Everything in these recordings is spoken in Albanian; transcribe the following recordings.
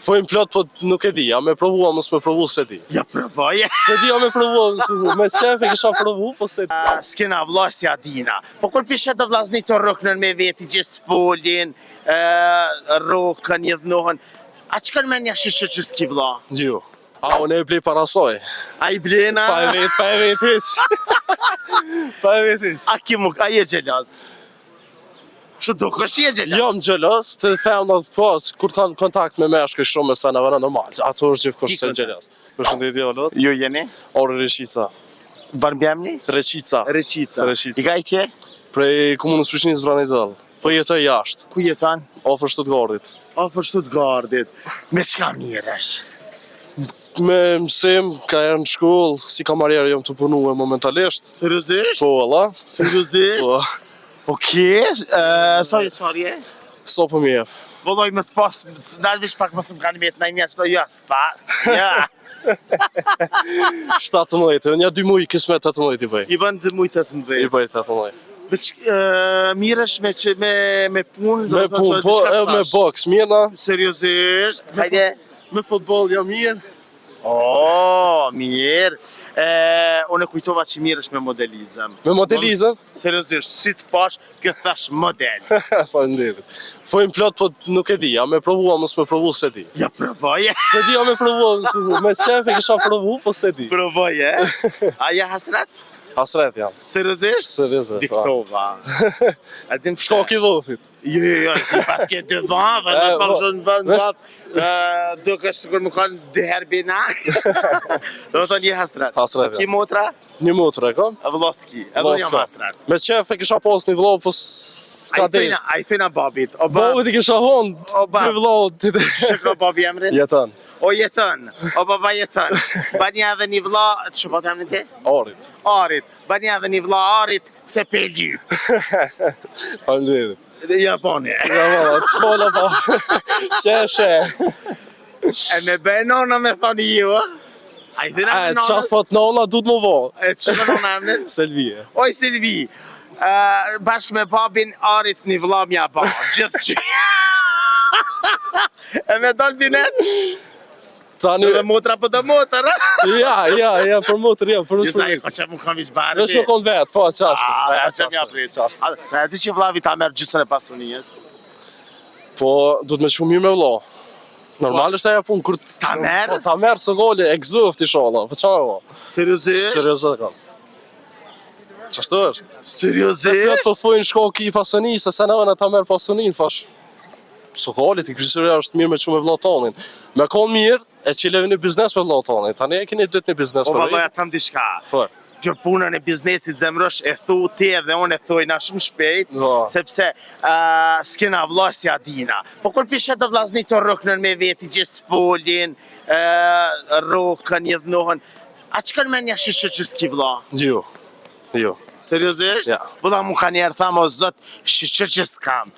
Fojnë plot, po nuk e di, a me provu, a mos me provu, se di. Ja provoje. Se di, a me provu, me qef e kisha provu, po se di. S'kena vlla si Adina. Po kur pishe të vllazni të roknën me veti, gjithë folin, rokën, jedhnohen, a që kanë me një shishë që s'ki vlla? Jo. A, unë e blej parasoj. A i blena? Pa e vet hiq. Pa e vet hiq. A je gjeloz? Që do kësh je gjeloz? Jam gjelos, të femnat pas, kur kanë kontakt me meshkë shumë me sa në vëna normal. Ato është gjithkush se gjelos. Përshëndetje Olot. Ju jeni? Orë Reqica. Varmbjemni? Reqica. Reqica. Reqica. I gajtje? Prej komunës Prishtinës Vrani Dall. Po jetoj jashtë, Ku jeton? ofër Stuttgartit. Afër Stuttgartit. Me çka mirësh? Me mësim, ka erë në shkollë, si kamarier jam të punu e momentalisht. Seriozisht? Po, alla. Seriozisht? Po, Okej, sa je? so po mi jep. Vëlloj me të pas, dalvish pak mësë më kanë metë në një që të jo, s'pas. Ja. 17, një 2 muj kismet 18 i bëj. I bën 2 muj 18. I bëj 18. Miresh me punë? Me punë, po, me boks, mirë. Seriozisht? Hajde. Me futbol jam mirë. Oh, mirë. Unë e kujtova që mirësh me modelizëm. Me modelizëm? Seriozisht, si të pash, kjo thash model. Faleminderit. Fojnë plot, po nuk e di, a me provu, a mos me provu, se di. Ja provoje. Se di, a me provu, me qef e kisha provu, po se di. Provoje. A ja hasrat? Hasret jam. Seriozisht? Seriozet, po. Diktova. A din Shkoki dhofit. Jo, ti pas ke dy vave, në pak zonë vënd, do ka sigur më kanë dy herë binak. Do të thonë një hasrat. Hasret, Ki ja. motra? Një motre, kam? Vloski, edhe jam hasrat. Me qef e kisha pas një vlo, po s'ka del. A i thina babit, o ba, Babit i kisha hon, O, ba. një vlo, ti të... që ka babi emrin? Jetën, O jetën, o baba jetën. Banja edhe një vla, që po të emrin ti? orit. Arit, banja edhe një vla arit, se pelju. Faleminderit. Japoni. Ja, valla, të fola pa. Qeshe. E me benona me thoni ju, a i thina E, me qa nonës? thot nona, du të më vo. E që me nona emrin? Selvije. Oj, Silvi, bashkë me babin Arit një vëlla mja ba, gjithë që. E me dalë binet, Tani, dhe motra për dhe motra. ja, për motër, ja, për Jesa e usë. ko që mu kam ishë barë. Vesh me kon vetë, po, qashtë. A, që mja pritë. A ti që vllavi ta merë gjysën e pasunijës? Po, du të me shumë mirë me vlo. Normal është aja punë, kur... Ta merë? Po, ta merë së goli, e gëzuft i shola, po qa e vo? Seriozisht? Seriozet kam. Qashtë është? Seriozisht? Këtë po thujnë shkoki i pasoni, se se në ta merë pasonin, fash... Së golit, i kryshëria është mirë me që me vlo tonin. Me konë mirë, e qileve një biznes me vlo tonin. Tani e keni dytë një biznes O për valoja tam diçka. Fër. Kjo punën e biznesit zemrësh e thu ti edhe unë e thuj na shumë shpejt, Po. sepse s'kena vlla si Adina. Po kur pishe të vllazni të roknën me veti, gjithë folin, rokën, jedhnohen, a që kanë me një shishë që s'ki vlla? Jo. Seriozisht? Ja. Po da mu ka njerë thamë o zot, shishë që s'kam.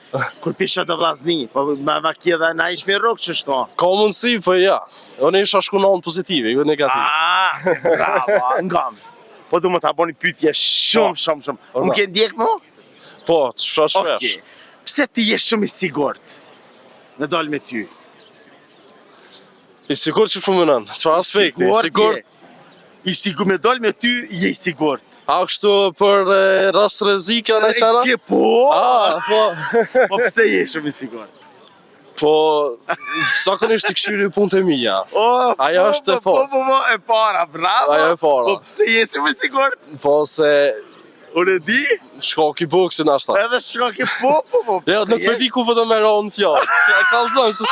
Kur pishe të vllazni, po me vaki edhe na ish me rokë që shto. Ka mundësi, po ja. Unë isha shkunon pozitive, jo negative. Bravo, ngam. Po du më ta boni pyetje shumë. Më ke ndjek mu? Po, të shash vesh. Okej. Pse ti je shumë i sigurt? Në dalë me ty. I sigur që shumë mënën, qëfar aspekti, i sigur. I sigur me dalë me ty, je i sigurt. A kështu për rast rrezike në sena? Ke po? Po. Po pse je shumë i sigurt? Po, zakonisht i këshyri punë të mija. Ajo është e Po, e para, bravo. Ajo e para. Po pse je shumë i sigurt? Po se Unë e di? shkoki buksin ashta. Edhe shkoki po. Ja, nuk e di ku vëdo me ronë fjallë. Që e kalzojmë, se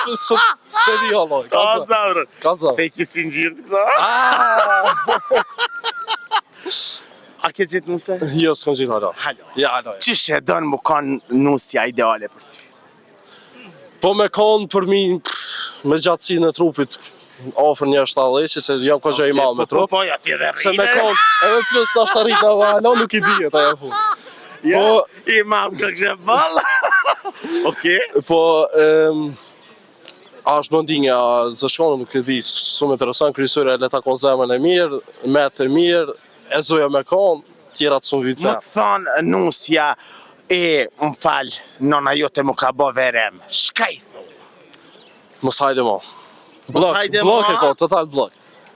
s'pe di alloj. Kalzojmë. Kalzojmë. Se i kisi në gjirë të këta? A ke gjithë nuse? Jo, s'kom gjithë halo. Halo. Ja, halo. Qështë e dënë më kanë nusja ideale për ty? Po me konë për mi, me gjatësinë e trupit, ofër një 70, që se jam ka gjë i malë me trup. Po, ja ti dhe Se me rrinë. konë, edhe plus në ashtë rritë në valo, nuk i dijet aja punë. Ja, Po- i mamë ka kështë balë. Oke. Po, është mëndinja, zë shkonë nuk e di, shumë interesant, kryesore e leta konë zemën e mirë, metë e mirë, e zoja me konë, tjera të shumë Më vitë. të thonë nusja e më falë, nona jote më ka bo verem. Shka i thu? Mos hajde mo. Blok, hajde blok ma. e ka, total blok.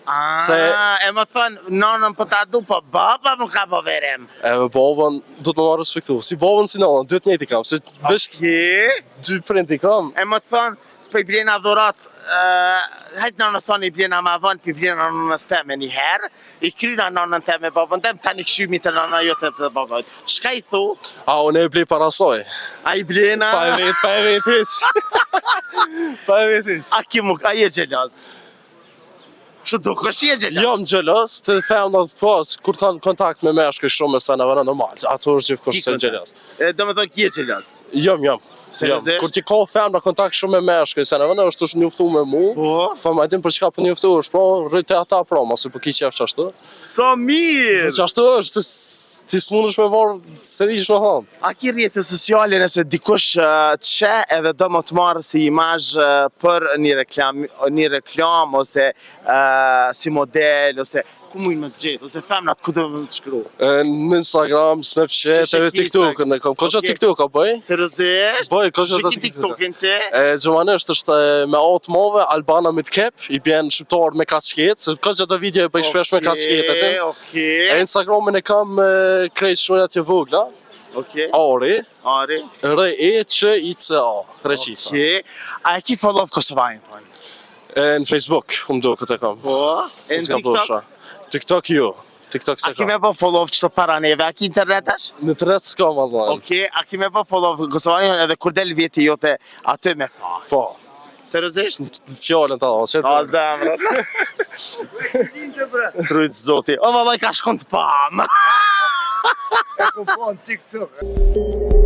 E më thënë, nanën për ta du, po baba më ka po verem. E me babën, du të më marrë respektu. Si babën si nanën, dy të njëjti kam, se vesh Okej. dy prind i kam. E më thënë, për i blena dhurat, hajtë nanës tonë i blena ma vonë, për i blena nanës teme një herë, i kryna nanën teme babën tem, tani këshymi të nana jote të babën. Shka i thu? A, unë e blej parasoj. A i blena? Pa e vet hiq. Pa e vet hiq. A je gjeloz? Që do kësh je gjeloz? Jam gjelos, të femnat pas, kur kanë kontakt me meshkuj shumë me se në vëna normal. Ato është gjithkush se gjelos. Do me thonë ki je gjeloz? Jam. Seriozisht? Kur ti ka femna kontakt shumë me meshkuj, se në vëna është njoftu me mu. Po? Thëm, a din për çka po njoftu është, po rrit e ata pra, mos e po ki qef qashtu. So mirë! Qashtu është, ti s'munësh me varë serish me thonë. A ki rrjetet sociale nëse dikush të sheh edhe do më të marrë si imazh për një reklam ose si model ose ku mujnë me të gjetë ose femnat ku do më të shkru? Në Instagram, Snapchat, edhe TikTok, në kam. Ko që TikTok, a bëj? Seriozisht? Bëj, ko që Shiki TikTokin ti? Gjëmanisht është me atë move, Albana me t'kep, i bjen shqiptar me kaçket, se ko që të video e bëj shpesh me kaçket e tim. E Instagramin e kam krejt shunat e vogla, Ari, R-E-C-I-C-A, Reqica. A e ki follow Kosovajnë, thonë? Në Facebook, do këtë e kam. Po? E në TikTok? TikTok jo, TikTok se A ki kam. me po follow qëto para neve, a ki internetash? Në të rrët s'kam Allah. A ki me po follow Kosovajnë edhe kur del vjeti jote aty me pa? Po, Seriozisht? fjallën të që A zemrën. Trujtë zoti. O, vallaj ka shkon të pam. E ku po në TikTok.